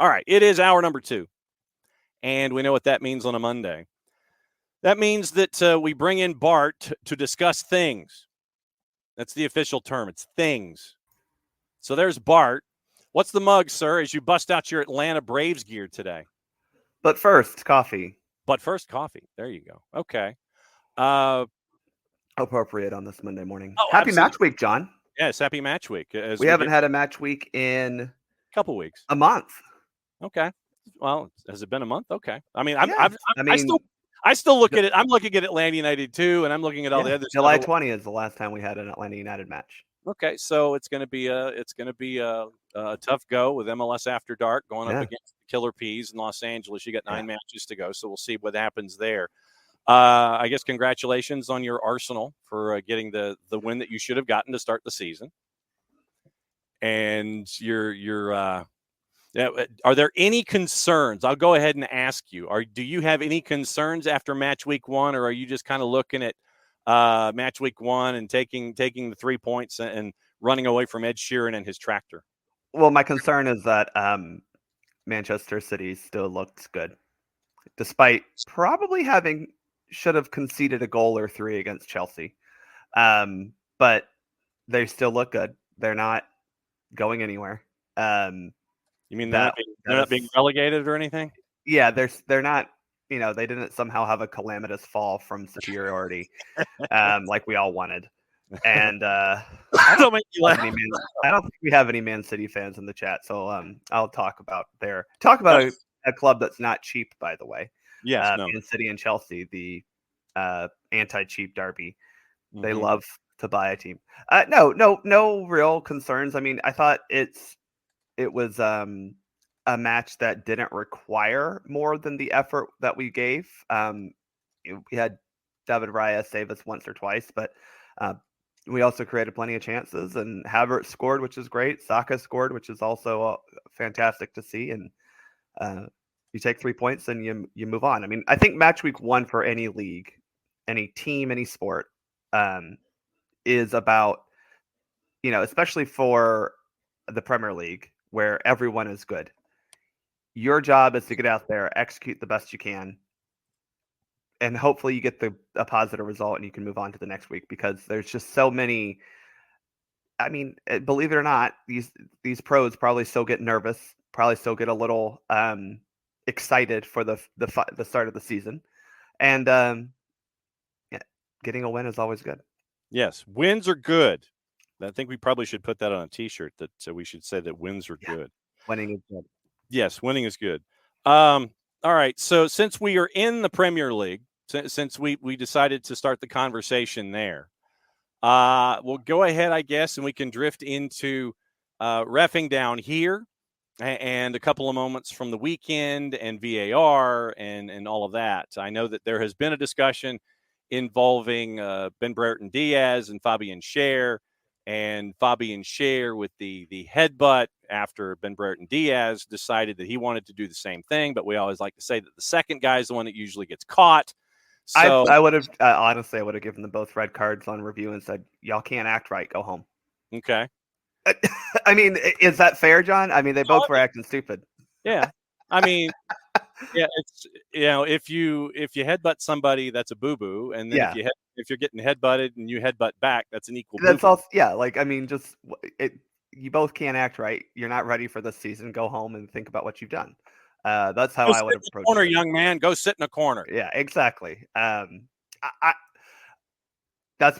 All right, it is hour number 2, and we know what that means on a Monday. That means that we bring in Bart to discuss things. That's the official term. It's things. So there's Bart. What's the mug, sir, as you bust out your Atlanta Braves gear today? But first, coffee. But first, coffee. There you go. Okay. Appropriate on this Monday morning. Oh, happy absolutely. match week, John. Yes, happy match week. We haven't had a match week in a couple weeks. A month. Okay. Well, has it been a month? Okay. I mean, I still look at it. I'm looking at Atlanta United too, and I'm looking at all the other July stuff. 20 is the last time we had an Atlanta United match. Okay, so it's going to be a tough go with MLS After Dark going up against the Killer Peas in Los Angeles. You got 9 matches to go, so we'll see what happens there. I guess congratulations on your Arsenal for getting the win that you should have gotten to start the season. And are there any concerns? I'll go ahead and ask you. Do you have any concerns after match week 1, or are you just kind of looking at match week 1 and taking the 3 points and running away from Ed Sheeran and his tractor? Well, my concern is that Manchester City still looks good, despite probably should have conceded a goal or 3 against Chelsea. But they still look good. They're not going anywhere. You mean they're not being relegated or anything? Yeah, they're not. They didn't somehow have a calamitous fall from superiority, like we all wanted. And I don't think we have any Man City fans in the chat, so I'll talk about a club that's not cheap, by the way. Yes, Man City and Chelsea, the anti-cheap derby. Mm-hmm. They love to buy a team. No real concerns. I mean, I thought it was a match that didn't require more than the effort that we gave. We had David Raya save us once or twice, but we also created plenty of chances, and Havertz scored, which is great. Saka scored, which is also fantastic to see. And you take 3 points and you move on. I mean, I think match week 1 for any league, any team, any sport is about, especially for the Premier League where everyone is good. Your job is to get out there, execute the best you can, and hopefully you get a positive result and you can move on to the next week, because there's just so many. I mean, believe it or not, these pros probably still get nervous, probably still get a little excited for the start of the season, and getting a win is always good. Yes, wins are good. I think we probably should put that on a T-shirt, that we should say that wins are good. Winning is good. Yes, winning is good. All right, so since we are in the Premier League, since we decided to start the conversation there, we'll go ahead, I guess, and we can drift into reffing down here and a couple of moments from the weekend and VAR and all of that. I know that there has been a discussion involving Ben Brereton Diaz and Fabian Schär, and Fabian Schär with the headbutt after Ben Brereton Diaz decided that he wanted to do the same thing. But we always like to say that the second guy is the one that usually gets caught. So I would have honestly, I would have given them both red cards on review and said, y'all can't act right. Go home. Okay. I mean, is that fair, John? I mean, they both were acting stupid. Yeah. I mean, yeah, it's, if you headbutt somebody, that's a boo-boo. And then if you're getting headbutted and you headbutt back, that's an equal boo-boo. That's all. Yeah. Like, I mean, you both can't act right. You're not ready for this season. Go home and think about what you've done. That's how I would have approached it. Young man, go sit in a corner. Yeah, exactly. That's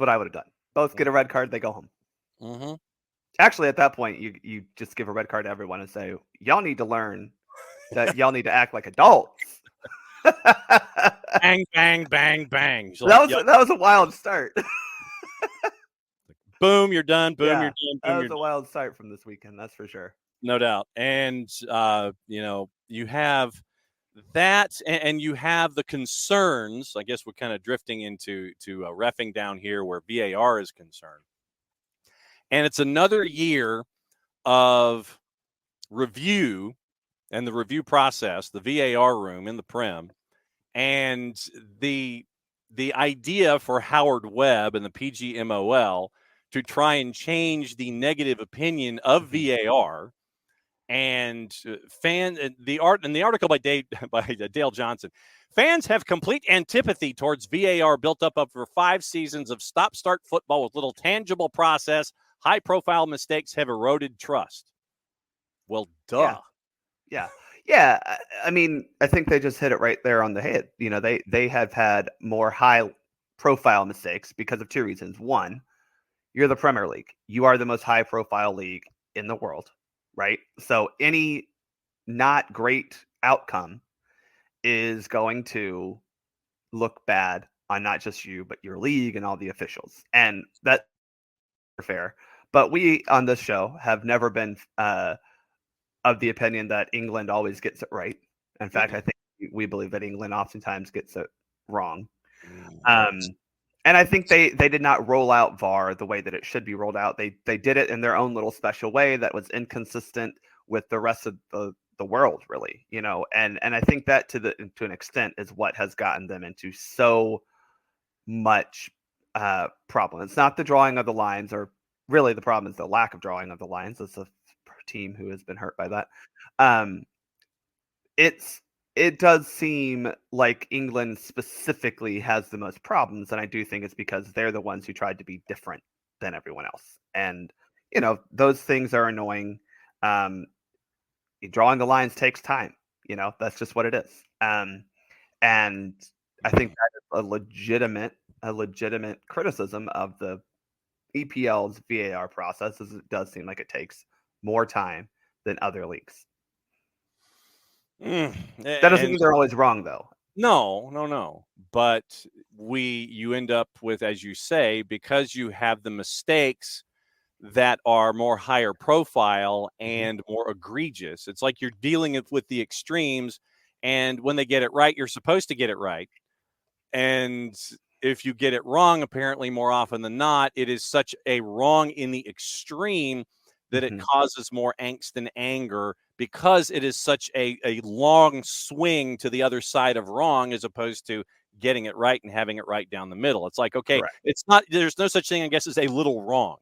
what I would have done. Both get a red card, they go home. Mm-hmm. Actually, at that point, you just give a red card to everyone and say, y'all need to learn that y'all need to act like adults. Bang, bang, bang, bang. That was a wild start. Boom, you're done. Boom, you're done. Boom, that was a wild start from this weekend, that's for sure. No doubt. And, you have that, and you have the concerns. I guess we're kind of drifting into reffing down here where VAR is concerned. And it's another year of review and the review process, the VAR room in the Prem, and the idea for Howard Webb and the PGMOL to try and change the negative opinion of VAR And the article by Dale Johnson, fans have complete antipathy towards VAR built up over 5 seasons of stop-start football with little tangible process. High-profile mistakes have eroded trust. Well, duh. Yeah. I mean, I think they just hit it right there on the head. You know, they have had more high-profile mistakes because of 2 reasons. One, you're the Premier League. You are the most high-profile league in the world, right? So any not great outcome is going to look bad on not just you, but your league and all the officials. And that's fair. But we on this show have never been of the opinion that England always gets it right. In fact, I think we believe that England oftentimes gets it wrong. And I think they did not roll out VAR the way that it should be rolled out. They did it in their own little special way that was inconsistent with the rest of the world, really, you know. And I think that to an extent is what has gotten them into so much problem. It's not the drawing of the lines, or really the problem is the lack of drawing of the lines. It's a team who has been hurt by that. It does seem like England specifically has the most problems, and I do think it's because they're the ones who tried to be different than everyone else. And, you know, those things are annoying. Drawing the lines takes time. You know, that's just what it is. And I think that is a legitimate criticism of the EPL's VAR process, as it does seem like it takes more time than other leagues. That doesn't mean they're always wrong, though. No. But you end up with, as you say, because you have the mistakes that are more higher profile and more egregious. It's like you're dealing with the extremes, and when they get it right, you're supposed to get it right. And if you get it wrong, apparently more often than not, it is such a wrong in the extreme that it causes more angst and anger, because it is such a long swing to the other side of wrong, as opposed to getting it right and having it right down the middle. It's like, okay, It's not, there's no such thing, I guess, as a little wrong.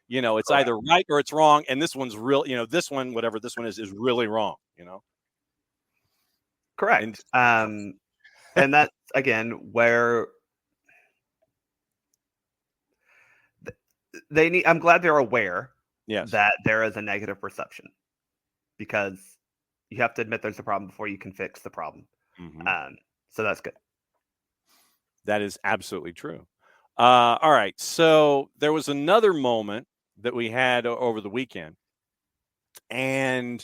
You know, it's either right or it's wrong. And this one's real, you know, this one, whatever this one is really wrong, you know? Correct. And that's, again, where they need, I'm glad they're aware that there is a negative perception, because you have to admit there's a problem before you can fix the problem. So that's good. That is absolutely true. All right. So there was another moment that we had over the weekend, and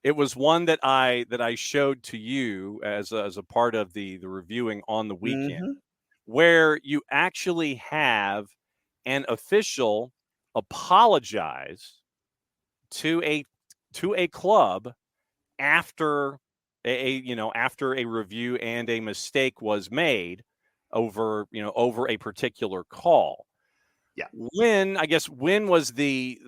it was one that I showed to you as a part of the reviewing on the weekend, where you actually have an official apologize to a club after after a review and a mistake was made over a particular call. When was the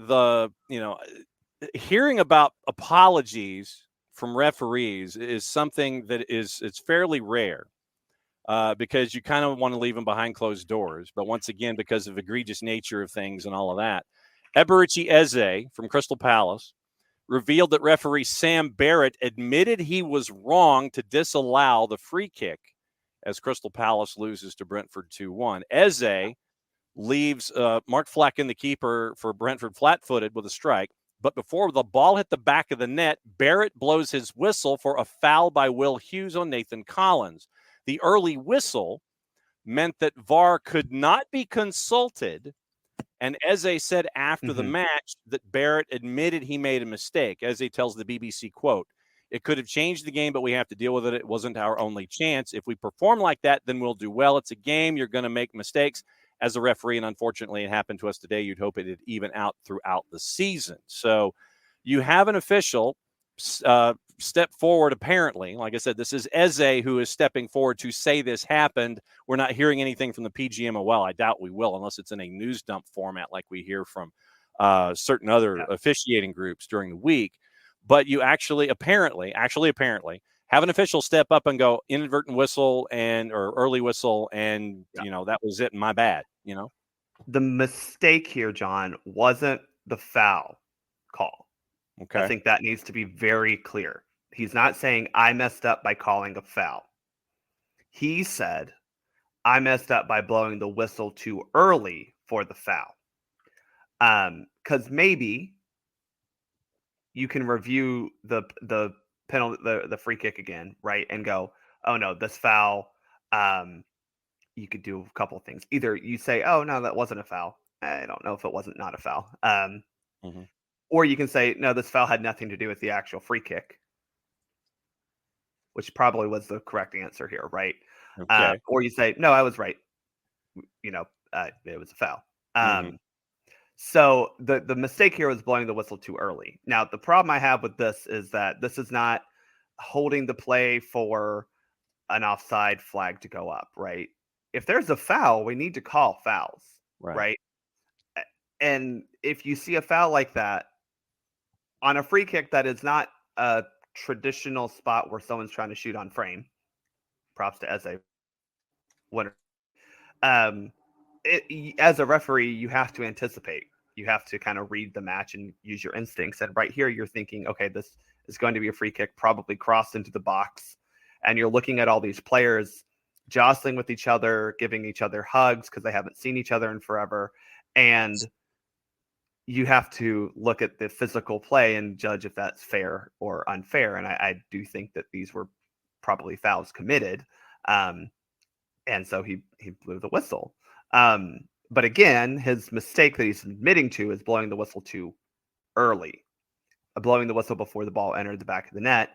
hearing about apologies from referees is something that it's fairly rare, because you kind of want to leave them behind closed doors. But once again, because of egregious nature of things and all of that, Eberichi Eze from Crystal Palace revealed that referee Sam Barrett admitted he was wrong to disallow the free kick as Crystal Palace loses to Brentford 2-1. Eze leaves Mark Flecken, the keeper for Brentford, flat-footed with a strike. But before the ball hit the back of the net, Barrett blows his whistle for a foul by Will Hughes on Nathan Collins. The early whistle meant that VAR could not be consulted, and Eze said after the match that Barrett admitted he made a mistake. Eze tells the BBC, quote, "It could have changed the game, but we have to deal with it. It wasn't our only chance. If we perform like that, then we'll do well. It's a game. You're going to make mistakes as a referee, and unfortunately it happened to us today. You'd hope it'd even out throughout the season." So you have an official step forward, apparently. Like I said, this is Eze who is stepping forward to say this happened. We're not hearing anything from the PGMOL. I doubt we will, unless it's in a news dump format like we hear from certain other officiating groups during the week. But you actually apparently have an official step up and go, inadvertent whistle or early whistle, and that was it, and my bad. The mistake here, John, wasn't the foul call. Okay. I think that needs to be very clear. He's not saying I messed up by calling a foul. He said I messed up by blowing the whistle too early for the foul. Because maybe you can review the penalty, the free kick again, right, and go, oh no, this foul. You could do a couple of things. Either you say, oh no, that wasn't a foul. I don't know if it wasn't not a foul. Mm-hmm. Or you can say, no, this foul had nothing to do with the actual free kick, which probably was the correct answer here, right? Okay. Or you say, no, I was right. It was a foul. Mm-hmm. So the mistake here was blowing the whistle too early. Now, the problem I have with this is that this is not holding the play for an offside flag to go up, right? If there's a foul, we need to call fouls, right? And if you see a foul like that on a free kick that is not a traditional spot where someone's trying to shoot on frame, props to Eze winner. As a referee, you have to anticipate. You have to kind of read the match and use your instincts. And right here, you're thinking, okay, this is going to be a free kick, probably crossed into the box. And you're looking at all these players jostling with each other, giving each other hugs because they haven't seen each other in forever. And you have to look at the physical play and judge if that's fair or unfair. And I do think that these were probably fouls committed. And so he blew the whistle. But again, his mistake that he's admitting to is blowing the whistle too early, blowing the whistle before the ball entered the back of the net.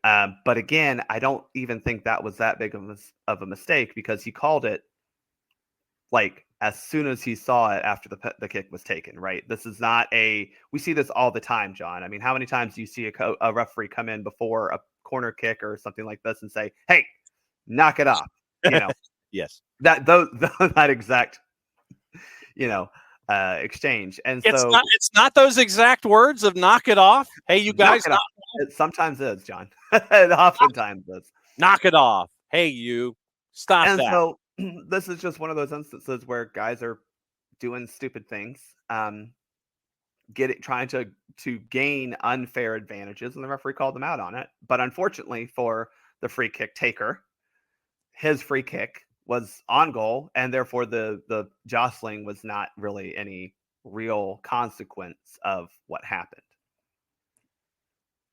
But again, I don't even think that was that big of a mistake because he called it like as soon as he saw it after the kick was taken, right? This is not we see this all the time, John. I mean, how many times do you see a referee come in before a corner kick or something like this and say, hey, knock it off, Yes. that exact, exchange. And so it's not those exact words of knock it off. Hey, you guys, it sometimes is, John. It oftentimes is. Knock it off. Hey, you stop And that. so this is just one of those instances where guys are doing stupid things, trying to gain unfair advantages, and the referee called them out on it. But unfortunately for the free kick taker, his free kick was on goal, and therefore the jostling was not really any real consequence of what happened.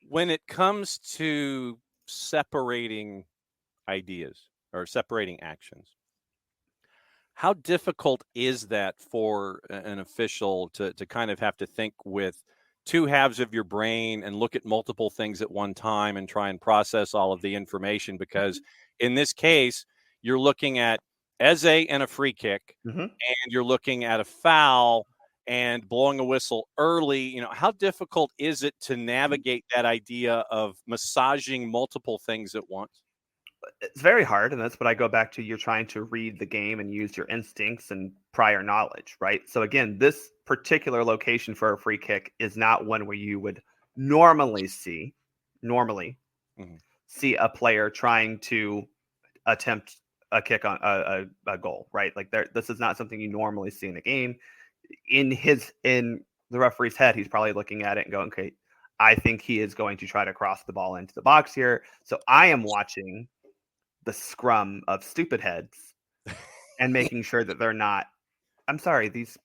When it comes to separating ideas or separating actions, how difficult is that for an official to kind of have to think with two halves of your brain and look at multiple things at one time and try and process all of the information? Because in this case, you're looking at Eze and a free kick, and you're looking at a foul and blowing a whistle early. How difficult is it to navigate that idea of massaging multiple things at once? It's very hard, and that's what I go back to. You're trying to read the game and use your instincts and prior knowledge, right? So again, this particular location for a free kick is not one where you would normally see a player trying to attempt a kick on a goal, right? Like this is not something you normally see in a game. In the referee's head, he's probably looking at it and going, okay, I think he is going to try to cross the ball into the box here. So I am watching the scrum of stupid heads and making sure that they're not. I'm sorry, these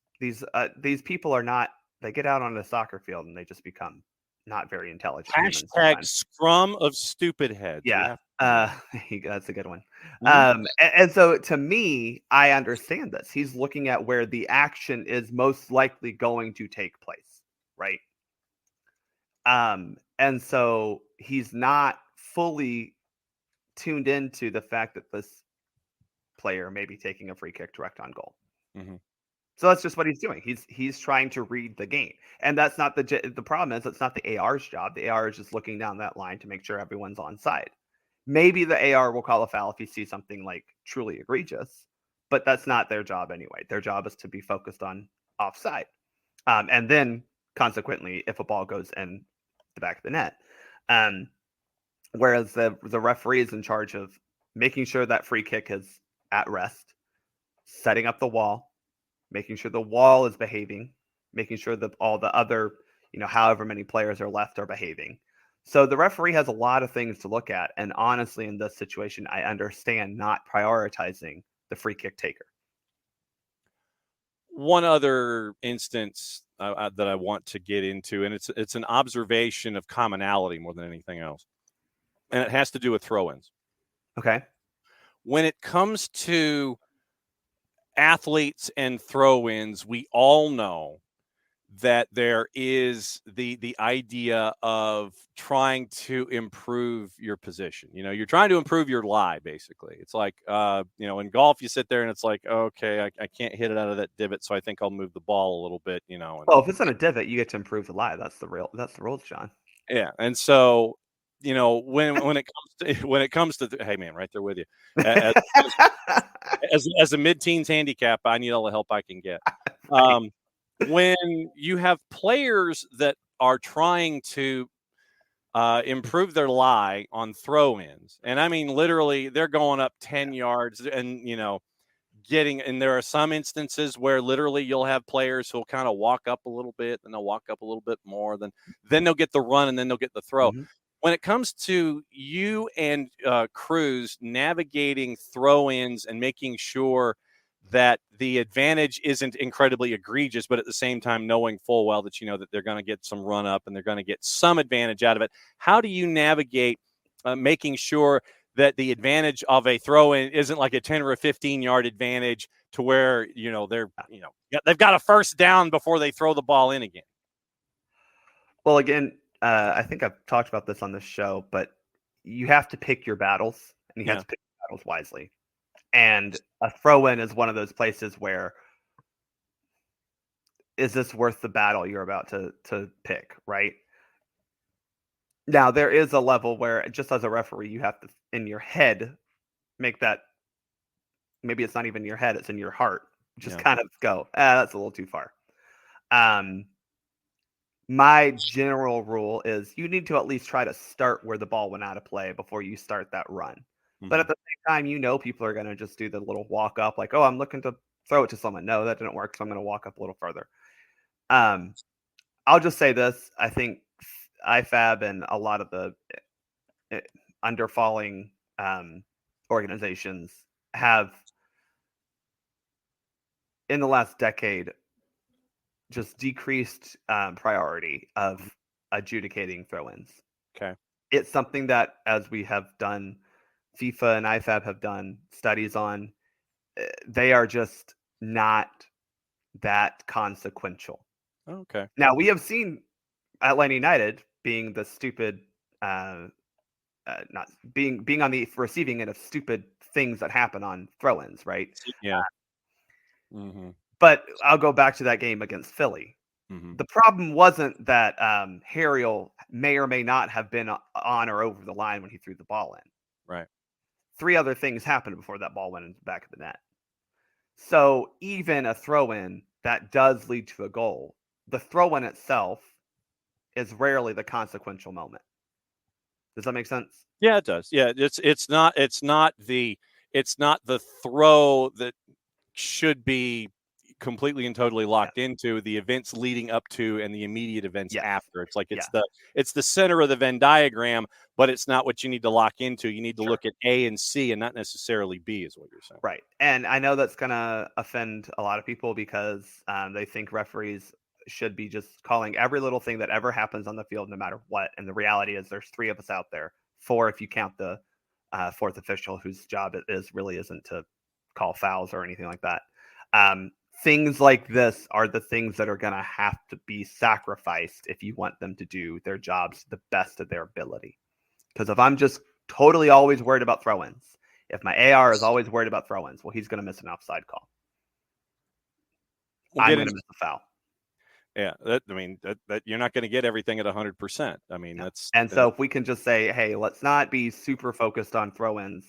people are not. They get out on a soccer field and they just become not very intelligent. Hashtag scrum of stupid heads. Yeah, that's a good one. And so to me, I understand this. He's looking at where the action is most likely going to take place, right? And so he's not fully tuned into the fact that this player may be taking a free kick direct on goal. So that's just what he's doing. He's trying to read the game, and that's not the problem. It's not the AR's job. The AR is just looking down that line to make sure everyone's on side. Maybe the AR will call a foul if he sees something like truly egregious, but that's not their job anyway. Their job is to be focused on offside, and then consequently, if a ball goes in the back of the net. Whereas the referee is in charge of making sure that free kick is at rest, setting up the wall, making sure the wall is behaving, making sure that all the other however many players are left are behaving. So the referee has a lot of things to look at. And honestly, in this situation, I understand not prioritizing the free kick taker. One other instance that I want to get into, and it's an observation of commonality more than anything else, and it has to do with throw-ins. Okay. When it comes to athletes and throw-ins, we all know that there is the idea of trying to improve your position. You're trying to improve your lie, basically. It's like, in golf, you sit there and it's like, okay, I can't hit it out of that divot, so I think I'll move the ball a little bit, And, Well, if it's on a divot, you get to improve the lie. That's the rules, John. yeah, and so when it comes to hey man, right there with you. As, as a mid-teens handicap, I need all the help I can get. When you have players that are trying to improve their lie on throw-ins, and I mean literally, they're going up 10 yards, and and there are some instances where literally you'll have players who'll kind of walk up a little bit, and they'll walk up a little bit more, then they'll get the run, and then they'll get the throw. Mm-hmm. When it comes to you and Cruz navigating throw-ins and making sure that the advantage isn't incredibly egregious, but at the same time knowing full well that that they're going to get some run up and they're going to get some advantage out of it, how do you navigate making sure that the advantage of a throw-in isn't like a 10 or a 15-yard advantage to where they've got a first down before they throw the ball in again? Well, again, I think I've talked about this on this show, but you have to pick your battles, and you have to pick your battles wisely. And a throw-in is one of those places where, is this worth the battle you're about to pick, right? Now, there is a level where, just as a referee, you have to, in your head, make that, maybe it's not even in your head, it's in your heart. Just kind of go, that's a little too far. My general rule is you need to at least try to start where the ball went out of play before you start that run. Mm-hmm. But at the same time, people are going to just do the little walk up like, oh, I'm looking to throw it to someone. No, that didn't work, so I'm going to walk up a little further. I'll just say this. I think IFAB and a lot of the underfalling organizations have, in the last decade, just decreased priority of adjudicating throw-ins. Okay. It's something that, as we have done, FIFA and IFAB have done studies on, they are just not that consequential. Okay. Now, we have seen Atlanta United being the stupid, not being on the receiving end of stupid things that happen on throw-ins, right? Yeah. Mm-hmm. But I'll go back to that game against Philly. Mm-hmm. The problem wasn't that Harriel may or may not have been on or over the line when he threw the ball in. Right. 3 other things happened before that ball went in the back of the net. So even a throw-in that does lead to a goal, the throw-in itself is rarely the consequential moment. Does that make sense? Yeah, it does. Yeah, it's not the throw that should be completely and totally locked into the events leading up to and the immediate events after. It's like it's the center of the Venn diagram, but it's not what you need to lock into. You need to look at A and C and not necessarily B, is what you're saying. Right. And I know that's going to offend a lot of people because they think referees should be just calling every little thing that ever happens on the field, no matter what. And the reality is there's 3 of us out there, 4 if you count the 4th official, whose job it really isn't to call fouls or anything like that. Things like this are the things that are going to have to be sacrificed if you want them to do their jobs to the best of their ability. Because if I'm just totally always worried about throw-ins, if my AR is always worried about throw-ins, well, he's going to miss an offside call. I'm going to miss a foul. Yeah, that you're not going to get everything at 100%. I mean, so if we can just say, hey, let's not be super focused on throw-ins.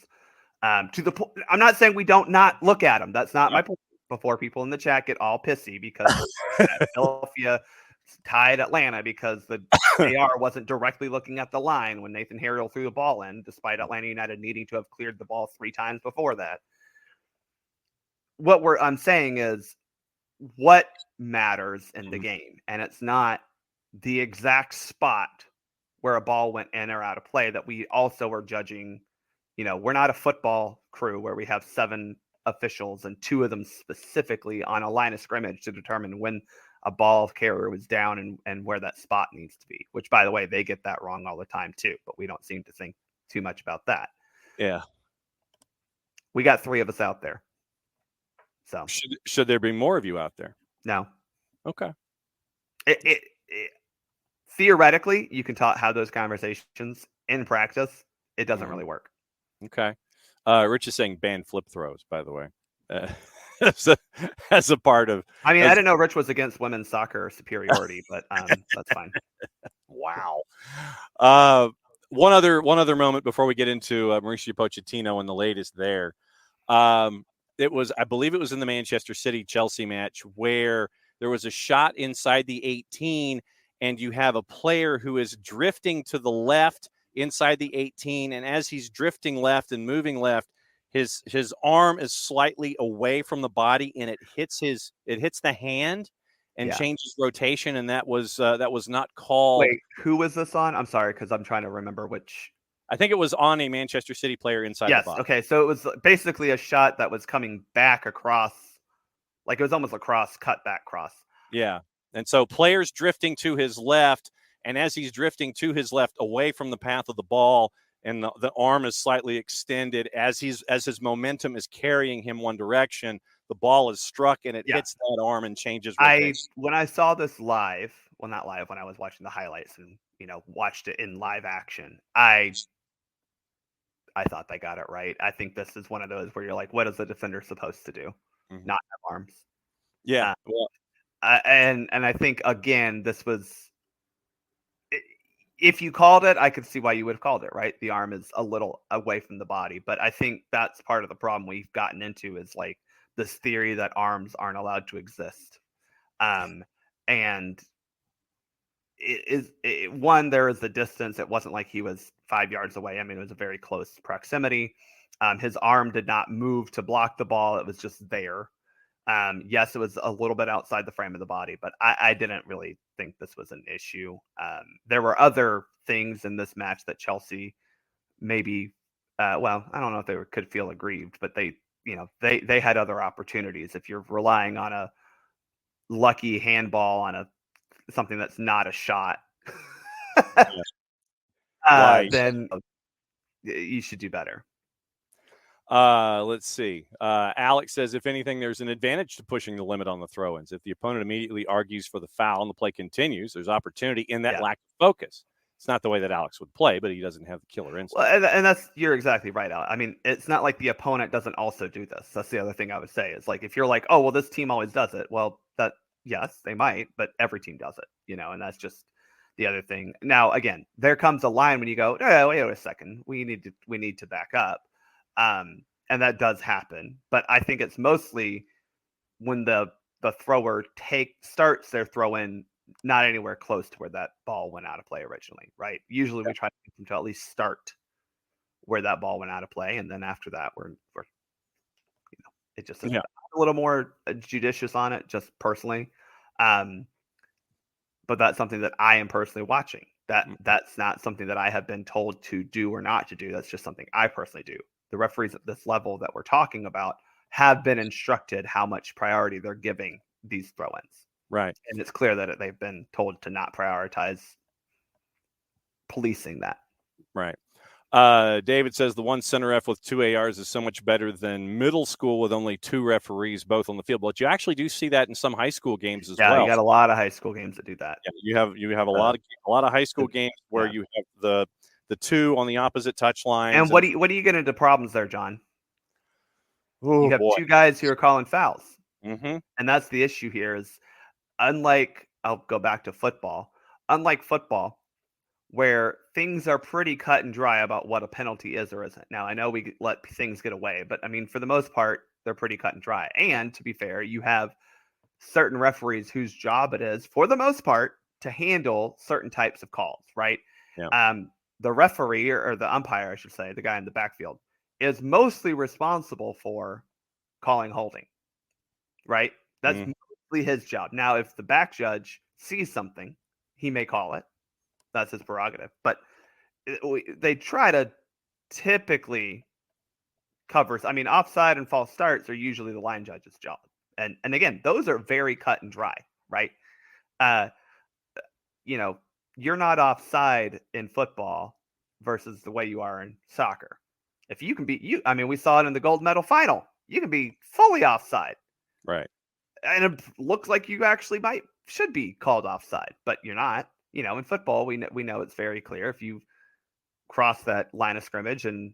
To the point, I'm not saying we don't not look at them. That's not my point. Before people in the chat get all pissy because Philadelphia tied Atlanta because the AR wasn't directly looking at the line when Nathan Harriel threw the ball in, despite Atlanta United needing to have cleared the ball 3 times before that. I'm saying is what matters in the game, and it's not the exact spot where a ball went in or out of play that we also are judging. We're not a football crew where we have 7 officials and 2 of them specifically on a line of scrimmage to determine when a ball carrier was down and where that spot needs to be, which, by the way, they get that wrong all the time too, but we don't seem to think too much about that. Yeah. We got 3 of us out there. So should there be more of you out there? No. Okay. It theoretically, you can have those conversations. In practice, it doesn't really work. Okay. Rich is saying ban flip throws, by the way, as a part of. I mean, I didn't know Rich was against women's soccer superiority, but that's fine. Wow. One other moment before we get into Mauricio Pochettino and the latest there. I believe it was in the Manchester City Chelsea match where there was a shot inside the 18 and you have a player who is drifting to the left inside the 18. And as he's drifting left and moving left, his arm is slightly away from the body and it hits the hand and changes rotation. And that was not called. Wait, who was this on? I'm sorry, because I'm trying to remember which. I think it was on a Manchester City player inside the box. Okay. So it was basically a shot that was coming back across, like it was almost a cut back cross. Yeah. And so players drifting to his left, and as he's drifting to his left away from the path of the ball, and the arm is slightly extended as his momentum is carrying him one direction, the ball is struck and it hits that arm and changes rotation. When I saw this live, well, not live, when I was watching the highlights and watched it in live action, I thought they got it right. I think this is one of those where you're like, what is the defender supposed to do? Not have arms. Yeah. And I think, again, this was, if you called it, I could see why you would have called it, right? The arm is a little away from the body. But I think that's part of the problem we've gotten into is like this theory that arms aren't allowed to exist. And there is the distance. It wasn't like he was 5 yards away. I mean, it was a very close proximity. His arm did not move to block the ball. It was just there. Yes, it was a little bit outside the frame of the body, but I didn't really think this was an issue. There were other things in this match that Chelsea maybe, I don't know if they could feel aggrieved, but they had other opportunities. If you're relying on a lucky handball on something that's not a shot, then you should do better. Let's see. Alex says, if anything, there's an advantage to pushing the limit on the throw-ins. If the opponent immediately argues for the foul and the play continues, there's opportunity in that lack of focus. It's not the way that Alex would play, but he doesn't have the killer instinct. Well, and you're exactly right, Alex. I mean, it's not like the opponent doesn't also do this. That's the other thing I would say is like, if you're like, oh, well, this team always does it. Well, yes, they might, but every team does it, and that's just the other thing. Now, again, there comes a line when you go, oh, wait a second, we need to back up. And that does happen, but I think it's mostly when the thrower starts their throw in not anywhere close to where that ball went out of play originally, right? Usually we try to get them to at least start where that ball went out of play, and then after that we're it just a little more judicious on it, just personally. But that's something that I am personally watching. That's not something that I have been told to do or not to do. That's just something I personally do. The referees at this level that we're talking about have been instructed how much priority they're giving these throw-ins. Right. And it's clear that they've been told to not prioritize policing that. Right. David says the one center ref with 2 ARs is so much better than middle school with only 2 referees both on the field. But you actually do see that in some high school games as well. Yeah, you got a lot of high school games that do that. Yeah, you have a lot of high school games where you have the 2 on the opposite touch lines. And what do you get into problems there, John? You have 2 guys who are calling fouls. Mm-hmm. And that's the issue here is, I'll go back to football. Unlike football, where things are pretty cut and dry about what a penalty is or isn't. Now, I know we let things get away, but I mean, for the most part, they're pretty cut and dry. And to be fair, you have certain referees whose job it is, for the most part, to handle certain types of calls, right? Yeah. The referee or the umpire, I should say, the guy in the backfield, is mostly responsible for calling holding, right? That's mostly his job. Now, if the back judge sees something, he may call it. That's his prerogative. But they try to typically cover. I mean, offside and false starts are usually the line judge's job. And again, those are very cut and dry, right? You're not offside in football versus the way you are in soccer. If you can be, we saw it in the gold medal final. You can be fully offside. Right. And it looks like you actually should be called offside, but you're not. In football, we know it's very clear. If you cross that line of scrimmage and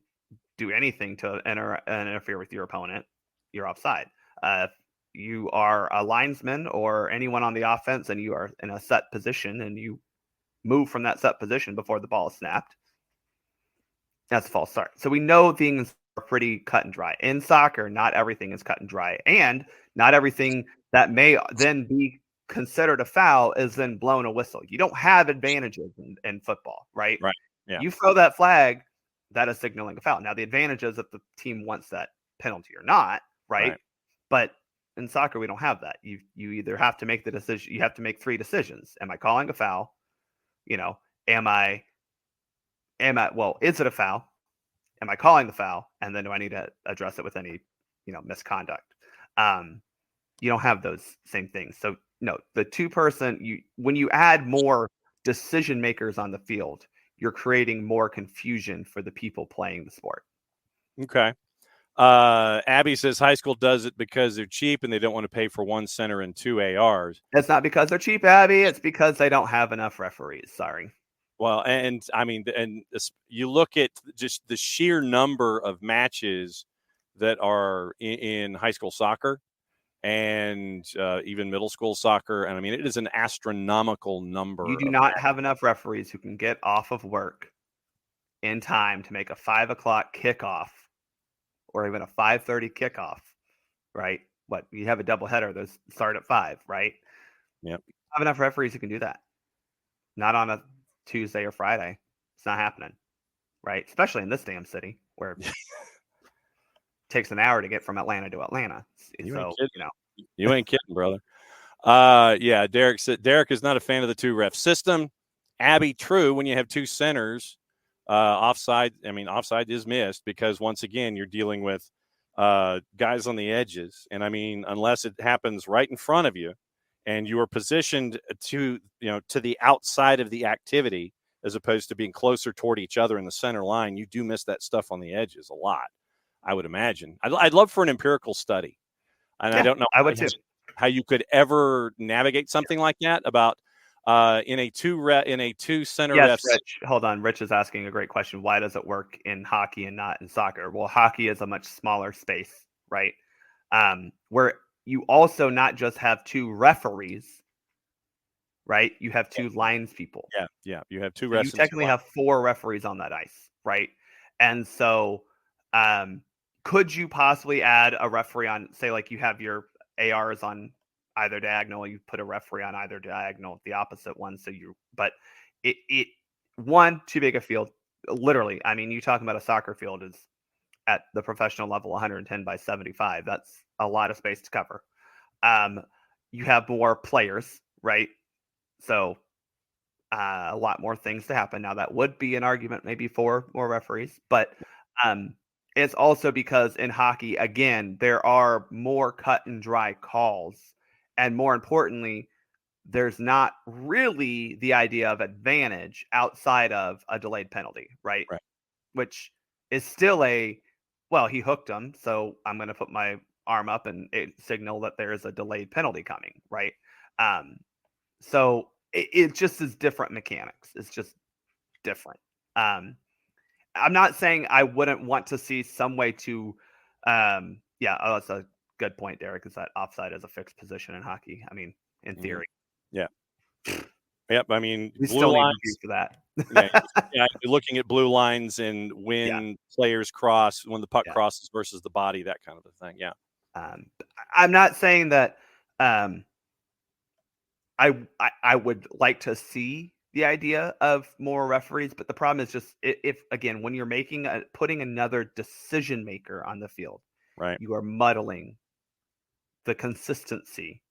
do anything to interfere with your opponent, you're offside. If you are a linesman or anyone on the offense and you are in a set position and you move from that set position before the ball is snapped, that's a false start. So we know things are pretty cut and dry. In soccer, not everything is cut and dry. And not everything that may then be considered a foul is then blown a whistle. You don't have advantages in football, right? Right. Yeah. You throw that flag, that is signaling a foul. Now, the advantage is if the team wants that penalty or not, right? But in soccer, we don't have that. You either have to make the decision. You have to make 3 decisions. Am I calling a foul? Is it a foul? Am I calling the foul? And then do I need to address it with any, misconduct? You don't have those same things. So no, the 2-person, when you add more decision makers on the field, you're creating more confusion for the people playing the sport. Okay. Abby says high school does it because they're cheap and they don't want to pay for 1 center and 2 ARs. It's not because they're cheap, Abby. It's because they don't have enough referees. Sorry. Well, and you look at just the sheer number of matches that are in high school soccer and even middle school soccer. And it is an astronomical number. You do not have enough referees who can get off of work in time to make a 5 o'clock kickoff or even a 5:30 kickoff, right? What, you have a doubleheader, those start at 5, right? Yep. You have enough referees who can do that. Not on a Tuesday or Friday. It's not happening, right? Especially in this damn city where it takes an hour to get from Atlanta to Atlanta. You ain't kidding, brother. Derek said Derek is not a fan of the 2-ref system. Abby, true. When you have 2 centers, offside is missed because once again you're dealing with guys on the edges, and unless it happens right in front of you, and you are positioned to the outside of the activity as opposed to being closer toward each other in the center line, you do miss that stuff on the edges a lot, I would imagine. I'd love for an empirical study. And I don't know how you could ever navigate something like that about in a two center yes, refs. Rich, hold on. Rich is asking a great question. Why does it work in hockey and not in soccer? Well, hockey is a much smaller space, right? Where you also not just have 2 referees, right? You have 2 lines people. Yeah. You have 2 refs. You technically have 4 referees on that ice, right? And so, could you possibly add a referee on, say, like you have your ARs on either diagonal, you put a referee on either diagonal, the opposite one. But it too big a field. Literally, you talking about a soccer field is at the professional level 110 by 75. That's a lot of space to cover. You have more players, right? So a lot more things to happen. Now that would be an argument maybe for more referees, but it's also because in hockey, again, there are more cut and dry calls. And more importantly, there's not really the idea of advantage outside of a delayed penalty, right? Which is still he hooked him, so I'm going to put my arm up and signal that there is a delayed penalty coming, right? So it just is different mechanics. It's just different. I'm not saying I wouldn't want to see some way to, that's a good point, Derek, is that offside is a fixed position in hockey. In theory. Yeah. Yep. We blue still lines need for that. you're looking at blue lines and when players cross, when the puck crosses versus the body, that kind of a thing. Yeah. I'm not saying that I would like to see the idea of more referees, but the problem is just if again, when you're putting another decision maker on the field, right, you are muddling the consistency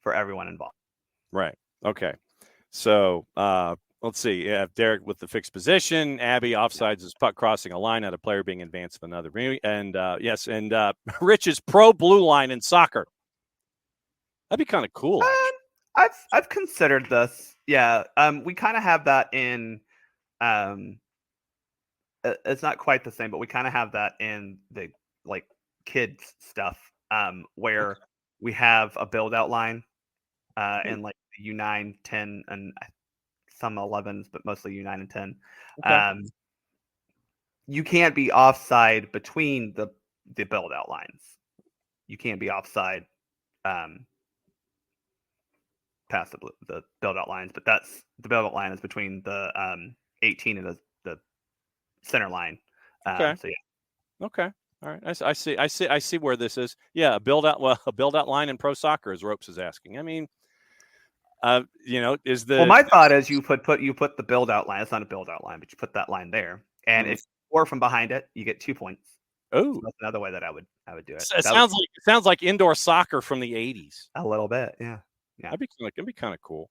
for everyone involved. Right. Okay. So let's see. Yeah, Derek with the fixed position. Abby, offsides is puck crossing a line, not a player being advanced of another. And yes, and Rich is pro blue line in soccer. That'd be kind of cool, actually. I've considered this. Yeah. We kind of have that in. It's not quite the same, but we kind of have that in the like kids stuff. Where we have a build out line. In like the U9, 10, and some 11s, but mostly U9 and 10. Okay. You can't be offside between the build out lines. You can't be offside past the build out lines, but that's the build out line is between the 18 and the center line. Okay. So yeah. Okay. All right. I see where this is. Yeah, a build out line in pro soccer, as Ropes is asking. I mean, is the well, my thought is you put the build out line. It's not a build out line, but you put that line there, and if you score from behind it, you get 2 points. Oh, so that's another way that I would do it. It sounds like indoor soccer from the 80s. A little bit, yeah. That'd be kind of cool.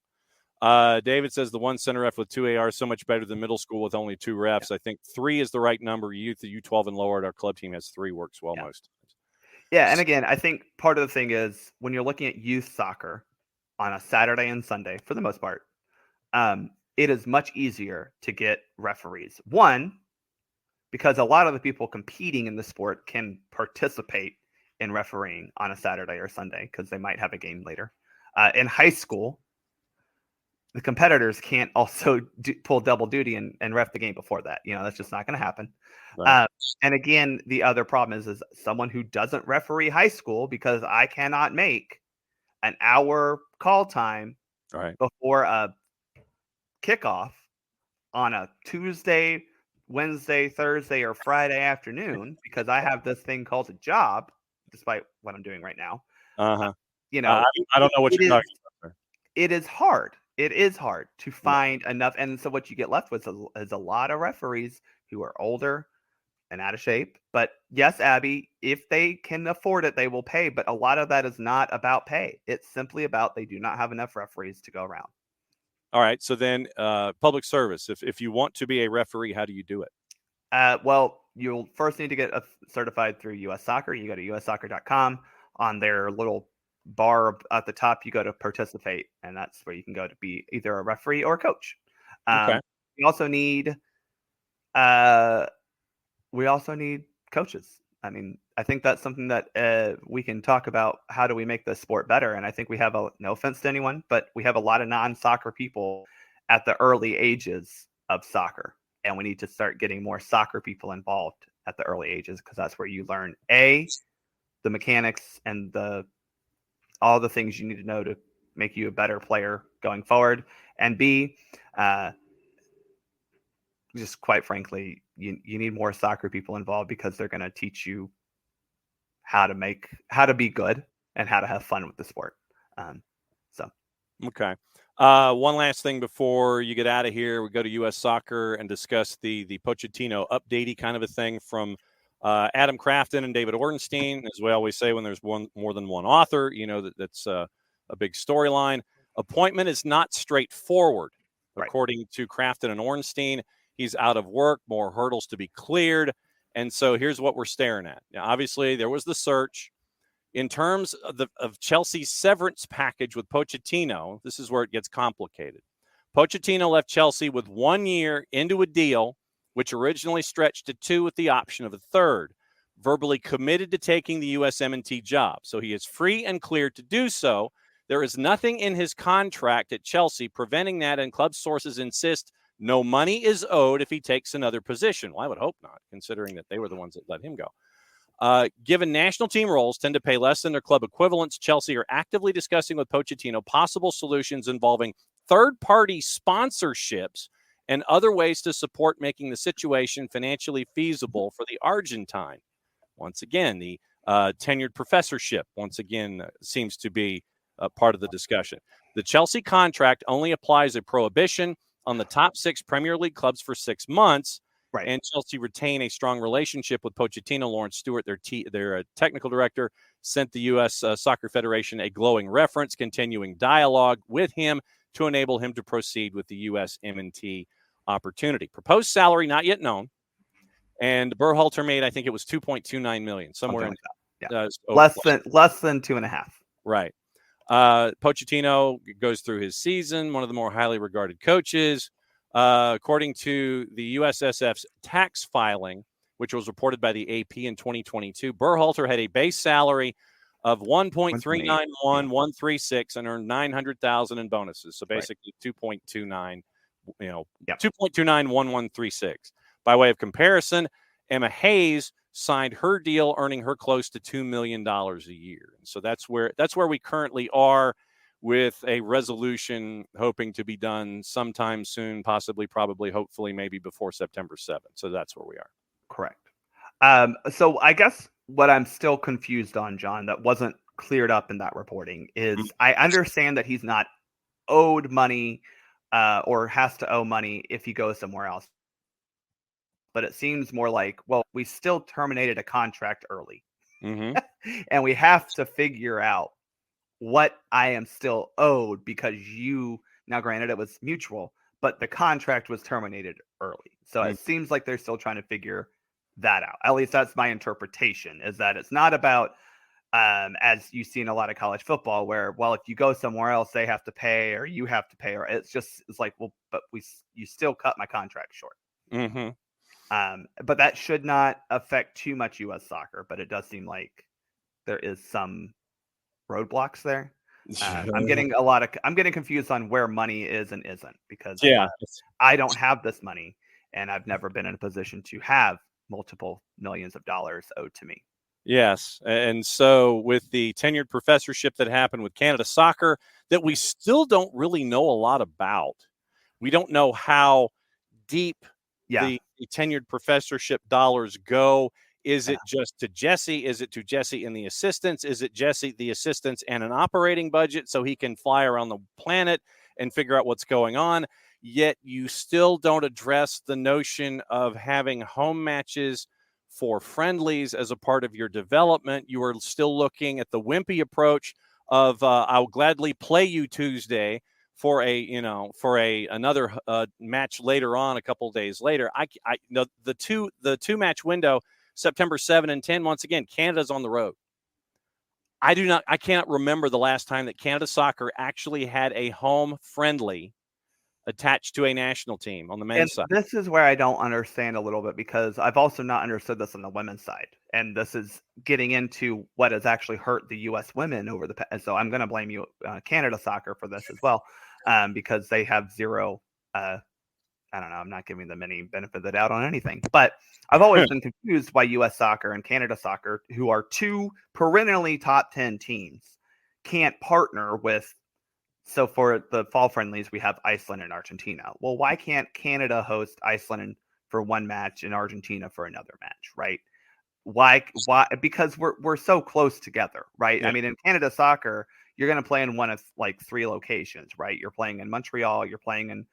David says the one center ref with 2 AR is so much better than middle school with only 2 refs. Yeah. I think 3 is the right number. Youth, the U12 and lower at our club team has 3, works well most times. Yeah, and again, I think part of the thing is when you're looking at youth soccer on a Saturday and Sunday, for the most part, it is much easier to get referees. One, because a lot of the people competing in the sport can participate in refereeing on a Saturday or Sunday because they might have a game later. In high school, the competitors can't also pull double duty and ref the game before that. That's just not going to happen. Right. And again, the other problem is someone who doesn't referee high school, because I cannot make an hour call time before a kickoff on a Tuesday, Wednesday, Thursday, or Friday afternoon, because I have this thing called a job, despite what I'm doing right now. I don't know what you're talking about. It is hard. It is hard to find enough. And so what you get left with is a lot of referees who are older and out of shape. But yes, Abby, if they can afford it, they will pay. But a lot of that is not about pay. It's simply about they do not have enough referees to go around. All right. So then public service. If you want to be a referee, how do you do it? Well, you'll first need to get certified through US Soccer. You go to ussoccer.com. On their little bar at the top, you go to participate, and that's where you can go to be either a referee or a coach. We also need coaches. I mean, I think that's something that we can talk about. How do we make the sport better? And I think we have no offense to anyone, but we have a lot of non-soccer people at the early ages of soccer, and we need to start getting more soccer people involved at the early ages, because that's where you learn the mechanics and all the things you need to know to make you a better player going forward, and B, just quite frankly, you need more soccer people involved, because they're going to teach you how to be good and how to have fun with the sport. Okay. One last thing before you get out of here, we go to U.S. Soccer and discuss the Pochettino updatey kind of a thing from Adam Crafton and David Ornstein. As we always say, when there's more than one author, that's a big storyline. Appointment is not straightforward, according to Crafton and Ornstein. He's out of work, more hurdles to be cleared. And so here's what we're staring at. Now, obviously, there was the search. In terms of Chelsea's severance package with Pochettino, this is where it gets complicated. Pochettino left Chelsea with 1 year into a deal, which originally stretched to 2 with the option of a 3rd, verbally committed to taking the USMNT job. So he is free and clear to do so. There is nothing in his contract at Chelsea preventing that, and club sources insist no money is owed if he takes another position. Well, I would hope not, considering that they were the ones that let him go. Given national team roles tend to pay less than their club equivalents, Chelsea are actively discussing with Pochettino possible solutions involving third-party sponsorships and other ways to support making the situation financially feasible for the Argentine. Once again, the tenured professorship, seems to be part of the discussion. The Chelsea contract only applies a prohibition on the top 6 Premier League clubs for 6 months. Right. And Chelsea retain a strong relationship with Pochettino. Lawrence Stewart, their technical director, sent the U.S. Soccer Federation a glowing reference, continuing dialogue with him to enable him to proceed with the USMNT opportunity. Proposed salary not yet known, and Berhalter made, I think it was $2.29 million, somewhere in less than 2.5. Right. Pochettino goes through his season, one of the more highly regarded coaches. According to the USSF's tax filing, which was reported by the AP in 2022, Berhalter had a base salary of $1.391136 and earned $900,000 in bonuses. So basically, right. 2.29, 2.291136. By way of comparison, Emma Hayes signed her deal, earning her close to $2 million a year. And so that's where we currently are, with a resolution hoping to be done sometime soon, possibly, probably, hopefully, maybe before September 7th. So that's where we are. Correct. So I guess what I'm still confused on, John, that wasn't cleared up in that reporting is I understand that he's not owed money or has to owe money if he goes somewhere else. But it seems more like, well, we still terminated a contract early. Mm-hmm. And we have to figure out what I am still owed because now granted it was mutual, but the contract was terminated early. So it seems like they're still trying to figure that out. At least that's my interpretation, is that it's not about, as you see in a lot of college football, where, well, if you go somewhere else, they have to pay or you have to pay, or it's like, well, but you still cut my contract short. Mm-hmm. But that should not affect too much U.S. soccer, but it does seem like there is some roadblocks there. I'm getting confused on where money is and isn't, because I don't have this money and I've never been in a position to have multiple millions of dollars owed to me. Yes. And so with the tenured professorship that happened with Canada Soccer that we still don't really know a lot about, we don't know how deep the tenured professorship dollars go. Is it just to Jesse? Is it to Jesse and the assistants? Is it Jesse, the assistants, and an operating budget so he can fly around the planet and figure out what's going on? Yet you still don't address the notion of having home matches for friendlies as a part of your development. You are still looking at the wimpy approach of I'll gladly play you Tuesday for another match later on, a couple of days later. The two match window, September 7 and 10, once again, Canada's on the road. I cannot remember the last time that Canada Soccer actually had a home friendly attached to a national team on the men's side. This is where I don't understand a little bit, because I've also not understood this on the women's side. And this is getting into what has actually hurt the U.S. women over the past. So I'm going to blame you, Canada Soccer, for this as well, because they have zero. I don't know. I'm not giving them any benefit of the doubt on anything. But I've always been confused why U.S. Soccer and Canada Soccer, who are two perennially top 10 teams, can't partner with. So for the fall friendlies, we have Iceland and Argentina. Well, why can't Canada host Iceland for one match and Argentina for another match, right? Why? Because we're so close together, right? Yeah. I mean, in Canada Soccer, you're going to play in one of like 3 locations, right? You're playing in Montreal. You're playing in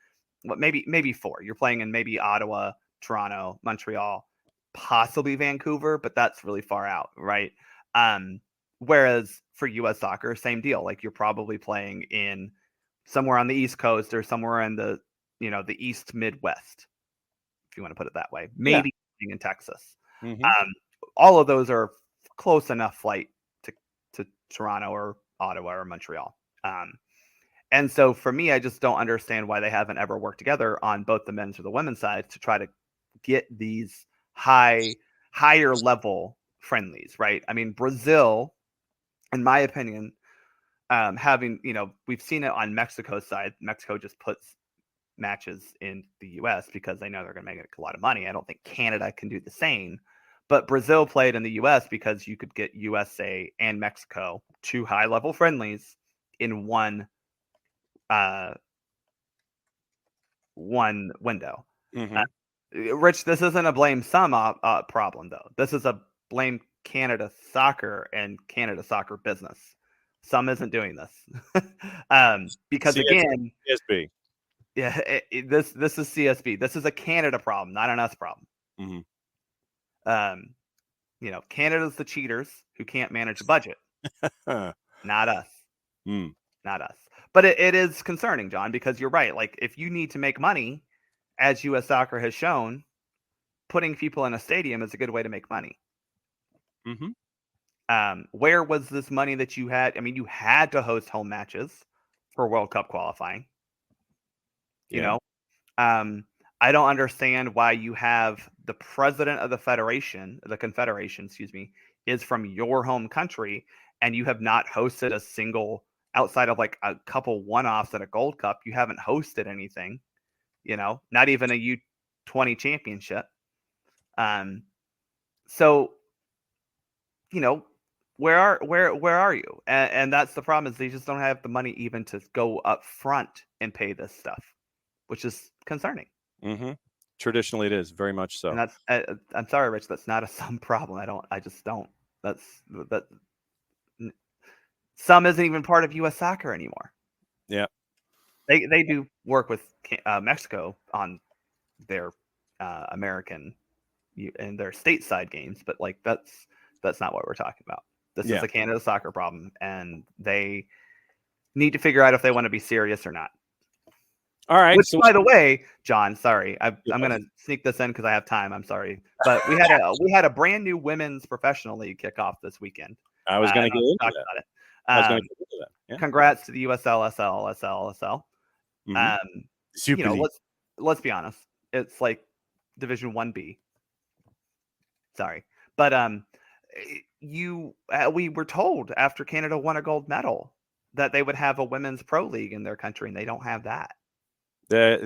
maybe 4. You're playing in maybe Ottawa, Toronto, Montreal, possibly Vancouver, but that's really far out, right? Whereas for U.S. Soccer, same deal. Like, you're probably playing in somewhere on the East Coast or somewhere in the East Midwest, if you want to put it that way. Maybe in Texas. Mm-hmm. All of those are close enough flight to Toronto or Ottawa or Montreal. And so for me, I just don't understand why they haven't ever worked together on both the men's or the women's side to try to get these higher level friendlies, right? I mean, Brazil, in my opinion, having, we've seen it on Mexico's side. Mexico just puts matches in the U.S. because they know they're going to make a lot of money. I don't think Canada can do the same. But Brazil played in the U.S. because you could get USA and Mexico, 2 high-level friendlies, in one window. Mm-hmm. Rich, this isn't a blame some problem, though. This is a blame Canada Soccer and Canada Soccer business. Some isn't doing this because again, CSB. Yeah, this is CSB. This is a Canada problem, not an us problem. Mm-hmm. Canada's the cheaters who can't manage a budget. Not us. Mm. Not us. But it is concerning, John, because you're right. Like, if you need to make money, as U.S. Soccer has shown, putting people in a stadium is a good way to make money. Mm-hmm. Where was this money that you had? I mean, you had to host home matches for World Cup qualifying. You know, I don't understand why you have the president of the confederation, excuse me, is from your home country, and you have not hosted a single, outside of like a couple one-offs at a Gold Cup, you haven't hosted anything. Not even a U20 championship. So, where are you? And that's the problem, is they just don't have the money even to go up front and pay this stuff, which is concerning. Mm-hmm. Traditionally, it is very much so. And that's I'm sorry, Rich. That's not a some problem. I just don't. That some isn't even part of U.S. Soccer anymore. Yeah, they do work with Mexico on their American and their stateside games, but like that's not what we're talking about. This is a Canada soccer problem, and they need to figure out if they want to be serious or not. All right. Which, by the way, John, sorry, I'm going to sneak this in because I have time. I'm sorry, but we had a brand new women's professional league kickoff this weekend. I was going to get into talk that. about it. I was going to get into that. Yeah. Congrats to the USL. Super League. Let's be honest. It's like Division 1B. Sorry, but we were told after Canada won a gold medal that they would have a women's pro league in their country, and they don't have that. There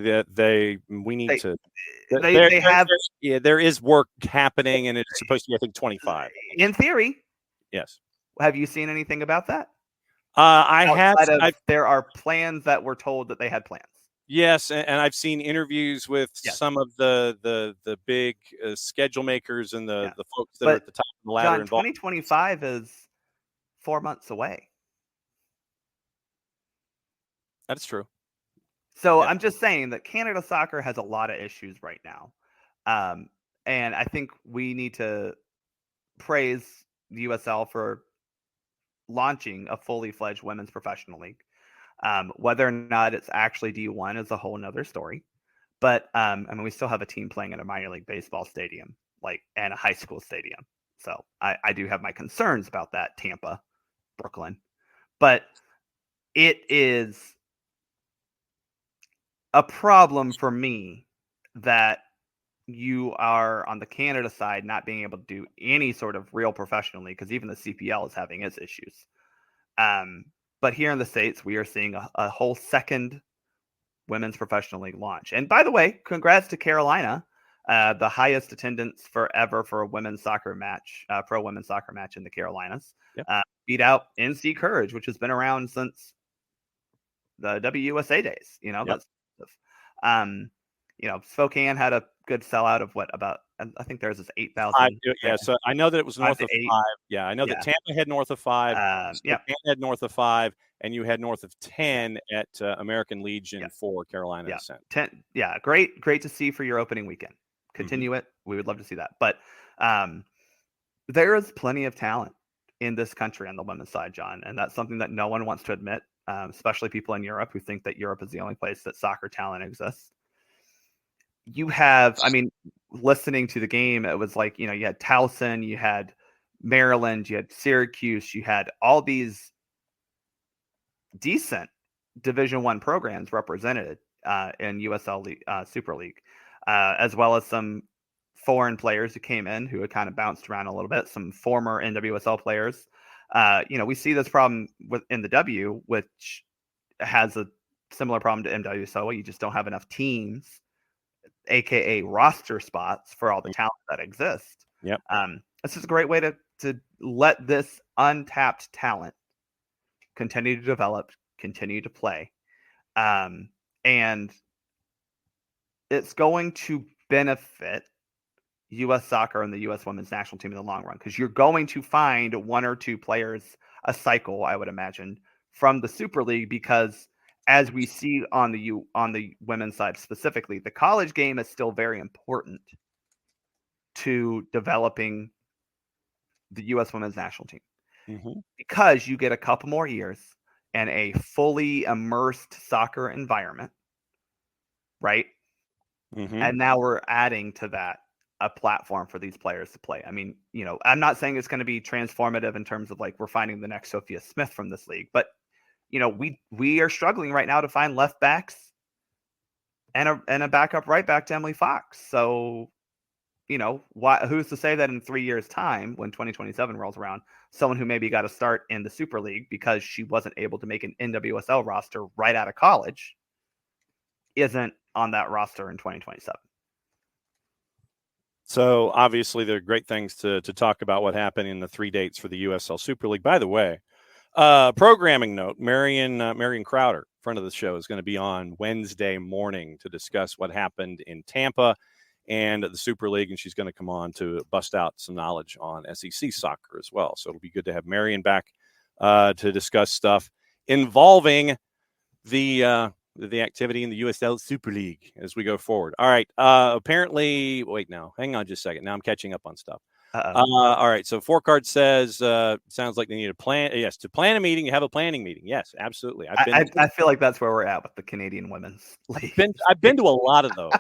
is work happening, and it's supposed to be, I think, 25 in theory. Yes. Have you seen anything about that? There are plans that were told that they had plans. Yes, and I've seen interviews with some of the big schedule makers and the folks that are at the top of the ladder. John, 2025 is 4 months away. That's true. So I'm just saying that Canada soccer has a lot of issues right now. And I think we need to praise the USL for launching a fully fledged women's professional league. Whether or not it's actually D1 is a whole nother story. But I mean, we still have a team playing in a minor league baseball stadium, and a high school stadium. So I do have my concerns about that, Tampa, Brooklyn. But it is a problem for me that you are on the Canada side not being able to do any sort of real professional league, because even the CPL is having its issues. But here in the States, we are seeing a whole second women's professional league launch. And by the way, congrats to Carolina, the highest attendance forever for a women's soccer match, pro women's soccer match in the Carolinas. Yep. Beat out NC Courage, which has been around since the WUSA days. Spokane had a good sellout of I think theirs is 8,000. Yeah, so I know that it was north of 5. Yeah, I know that Tampa had north of 5. Spokane had north of 5, and you had north of 10 at American Legion for Carolina Ascent. 10. Yeah, great to see for your opening weekend. Continue it. We would love to see that. But there is plenty of talent in this country on the women's side, John, and that's something that no one wants to admit. Especially people in Europe who think that Europe is the only place that soccer talent exists. You have, listening to the game, it was like, you had Towson, you had Maryland, you had Syracuse, you had all these decent Division I programs represented in USL Super League, as well as some foreign players who came in who had kind of bounced around a little bit, some former NWSL players. We see this problem in the W, which has a similar problem to MWSL. You just don't have enough teams, aka roster spots, for all the talent that exists. Yep. This is a great way to let this untapped talent continue to develop, continue to play, and it's going to benefit U.S. soccer and the U.S. women's national team in the long run, because you're going to find one or two players a cycle, I would imagine, from the Super League, because as we see on the women's side specifically, the college game is still very important to developing the U.S. women's national team, because you get a couple more years, and a fully immersed soccer environment, right? Mm-hmm. And now we're adding to that a platform for these players to play. I mean, I'm not saying it's going to be transformative in terms of like we're finding the next Sophia Smith from this league, but we are struggling right now to find left backs and a backup right back to Emily Fox. So, who's to say that in 3 years' time, when 2027 rolls around, someone who maybe got a start in the Super League because she wasn't able to make an NWSL roster right out of college isn't on that roster in 2027. So obviously there are great things to talk about what happened in the 3 dates for the USL Super League. By the way, programming note, Marion Crowder, friend of the show, is going to be on Wednesday morning to discuss what happened in Tampa and the Super League, and she's going to come on to bust out some knowledge on SEC soccer as well. So it'll be good to have Marion back to discuss stuff involving the activity in the USL Super League as we go forward. All right. Apparently, wait, now, hang on just a second. Now I'm catching up on stuff. All right. So 4Card says, sounds like they need a plan. Yes, to plan a meeting, you have a planning meeting. Yes, absolutely. I feel like that's where we're at with the Canadian Women's League. I've been to a lot of those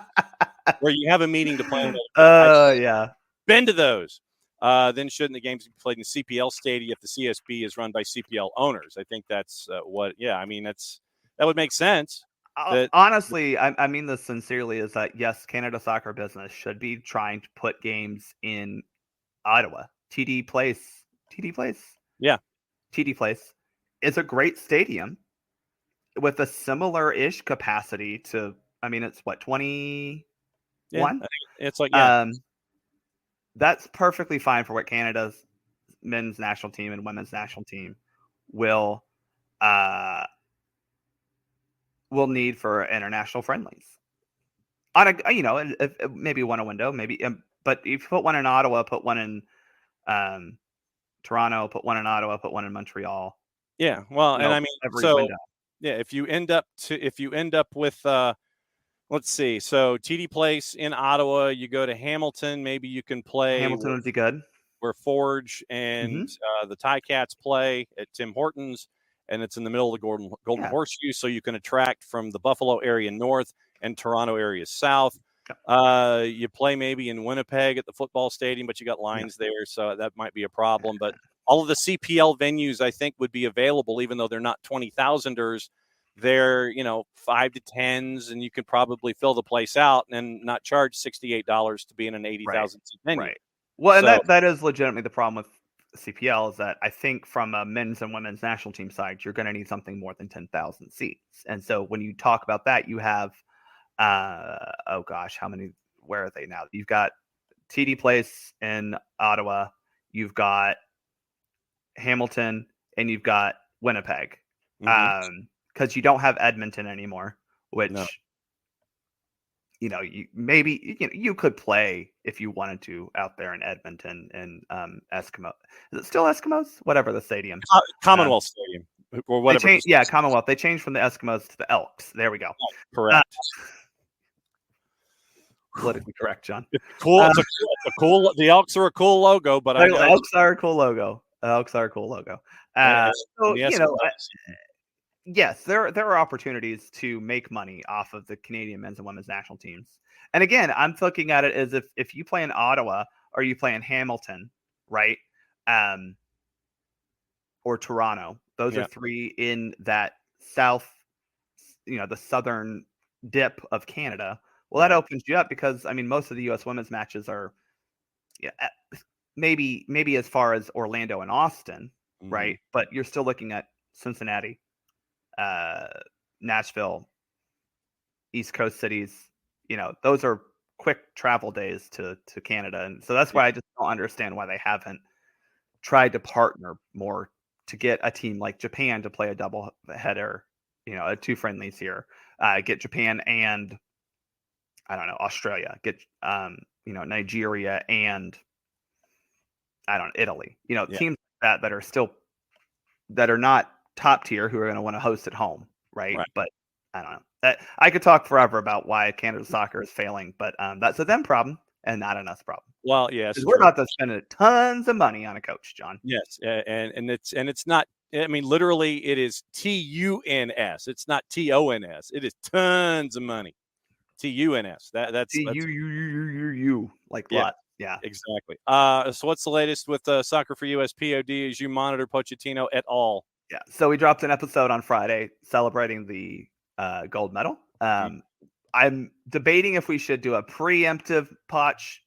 where you have a meeting to plan. Yeah. Been to those. Then shouldn't the games be played in the CPL stadium if the CSB is run by CPL owners? I think that's that would make sense. Honestly, I mean this sincerely, is that yes, Canada Soccer Business should be trying to put games in Ottawa. TD Place. Yeah. TD Place is a great stadium with a similar-ish capacity to, I mean, it's what, 21? Yeah, it's like, yeah. That's perfectly fine for what Canada's men's national team and women's national team will need for international friendlies. On a, maybe one a window, maybe, but if you put one in Ottawa, put one in Toronto, put one in Ottawa, put one in Montreal. Yeah, well, and I mean, every window. Yeah, if you end up with let's see, so TD Place in Ottawa, you go to Hamilton, maybe you can play. Hamilton would be good. Where Forge and the Ticats play at Tim Hortons, and it's in the middle of the Golden Horseshoe, so you can attract from the Buffalo area north and Toronto area south. You play maybe in Winnipeg at the football stadium, but you got lines there, so that might be a problem. But all of the CPL venues, I think, would be available, even though they're not 20,000ers. They're 5 to 10s, and you could probably fill the place out and not charge $68 to be in an 80,000 seat venue. Right. Well, and that is legitimately the problem with CPL, is that I think from a men's and women's national team side, you're going to need something more than 10,000 seats. And so when you talk about that, you have, oh gosh, how many? Where are they now? You've got TD Place in Ottawa, you've got Hamilton, and you've got Winnipeg. Because you don't have Edmonton anymore, which you could play if you wanted to out there in Edmonton and Eskimo. Is it still Eskimos? Whatever the stadium. Commonwealth Stadium or whatever. Commonwealth. They changed from the Eskimos to the Elks. There we go. Oh, correct. Politically correct, John. It's cool. It's a cool. The Elks are a cool logo, but the Elks are a cool logo. Yes, there are opportunities to make money off of the Canadian men's and women's national teams. And again, I'm looking at it as if you play in Ottawa or you play in Hamilton, right? Or Toronto. Those are three in that south, the southern dip of Canada. Well, that opens you up because, I mean, most of the U.S. women's matches are maybe as far as Orlando and Austin, right? But you're still looking at Cincinnati, Nashville, East Coast cities. Those are quick travel days to Canada. And so that's why I just don't understand why they haven't tried to partner more to get a team like Japan to play a double header, 2 friendlies here, get Japan and Australia, get, Nigeria and Italy, teams like that are still, that are not top tier, who are going to want to host at home. Right. But I don't know. I could talk forever about why Canada soccer is failing, but that's a them problem and not an us problem. Well, yes, we're about to spend tons of money on a coach, John. Yes, and it's not I mean, literally, it is TUNS. It's not TONS. It is tons of money. TUNS. That's you like yeah, lot. Yeah. exactly. So what's the latest with Soccer for USPOD as you monitor Pochettino et al.? Yeah. So we dropped an episode on Friday celebrating the gold medal. I'm debating if we should do a preemptive Poch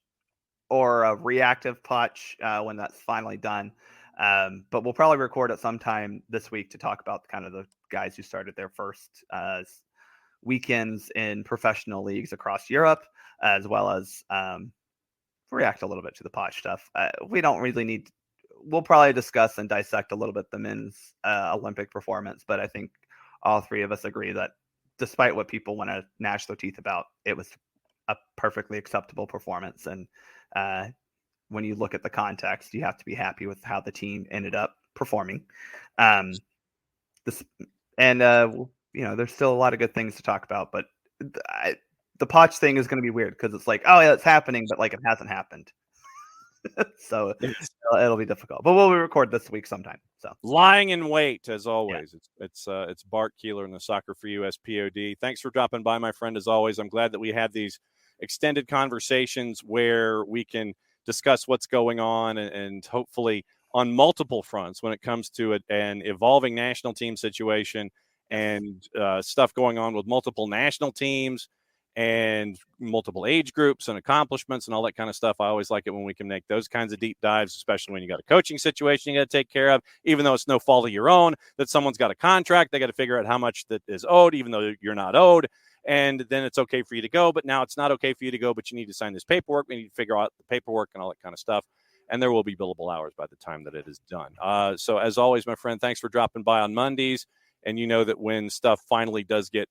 or a reactive Poch when that's finally done. But we'll probably record it sometime this week to talk about kind of the guys who started their first weekends in professional leagues across Europe, as well as react a little bit to the Poch stuff. We don't really need. We'll probably discuss and dissect a little bit the men's Olympic performance, but I think all three of us agree that despite what people want to gnash their teeth about, it was a perfectly acceptable performance. And when you look at the context, you have to be happy with how the team ended up performing. There's still a lot of good things to talk about, but the Poch thing is going to be weird because it's like, oh yeah, it's happening, but like it hasn't happened. So it'll be difficult, but we'll record this week sometime. So lying in wait as always. Yeah. It's Bart Keeler in the Soccer for USPOD. Thanks for dropping by, my friend. As always, I'm glad that we had these extended conversations where we can discuss what's going on and hopefully on multiple fronts when it comes to an evolving national team situation and stuff going on with multiple national teams and multiple age groups and accomplishments and all that kind of stuff. I always like it when we can make those kinds of deep dives, especially when you got a coaching situation you got to take care of, even though it's no fault of your own, that someone's got a contract. They got to figure out how much that is owed, even though you're not owed. And then it's okay for you to go, but now it's not okay for you to go, but you need to sign this paperwork. We need to figure out the paperwork and all that kind of stuff. And there will be billable hours by the time that it is done. So as always, my friend, thanks for dropping by on Mondays. And you know that when stuff finally does get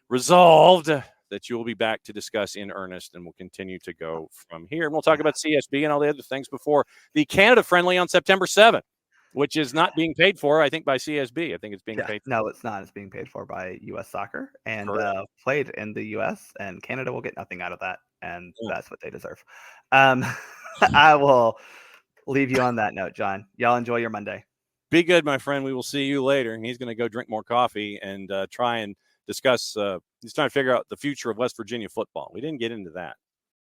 resolved, that you will be back to discuss in earnest, and we'll continue to go from here. And we'll talk about CSB and all the other things before the Canada friendly on September 7th, which is not being paid for, I think, by CSB. I think it's being paid for. No, it's not. It's being paid for by U.S. Soccer and played in the U.S., and Canada will get nothing out of that, and that's what they deserve. I will leave you on that note, John. Y'all enjoy your Monday. Be good, my friend. We will see you later. And he's going to go drink more coffee and try and discuss. He's trying to figure out the future of West Virginia football. We didn't get into that.